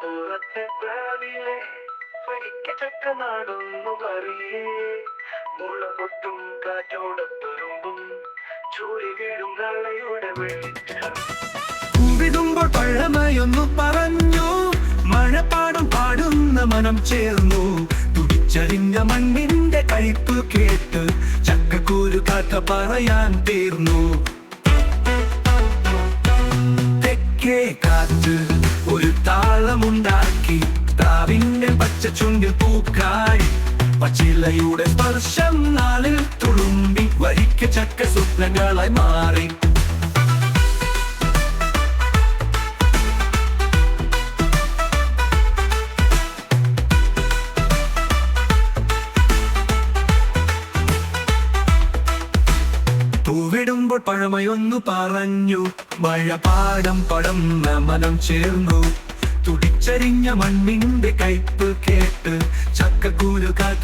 പുറത്തെ പ്രാവിലെ ചക്ക നാടൊന്നു അറിയേ മുളപൊട്ടും കാറ്റോടൊത്തുരുമ്പും ചൂരി വീടും നാളെയുടെ വെളിച്ചം വിടുമ്പോൾ പഴമയൊന്നു പറഞ്ഞു മഴപ്പാടും പാടുന്ന മനം ചേർന്നു തുടിച്ചറിഞ്ഞ മണ്ണിന്റെ കയ്പ് കേട്ട് ചക്കക്കൂരു കാക്ക പറയാൻ തീർന്നു തെക്കേ കാറ്റ് ഒരു താളമുണ്ടാക്കി താവിന്റെ പച്ച ചുണ്ടിൽ പൂക്കായി പച്ചിലയുടെ സ്പർശം നാളിൽ തുളുമ്പി വരിക്ക ചക്ക സ്വപ്നങ്ങളായി മാറി പൂവിടുമ്പോൾ പഴമയൊന്നു പറഞ്ഞു മഴപാടം പടന്ന മനം ചേർന്നു തുടിച്ചരിഞ്ഞ മണ്ണിന്റെ കയ്പ് കേട്ട് ചക്കക്കൂരു കാറ്റ്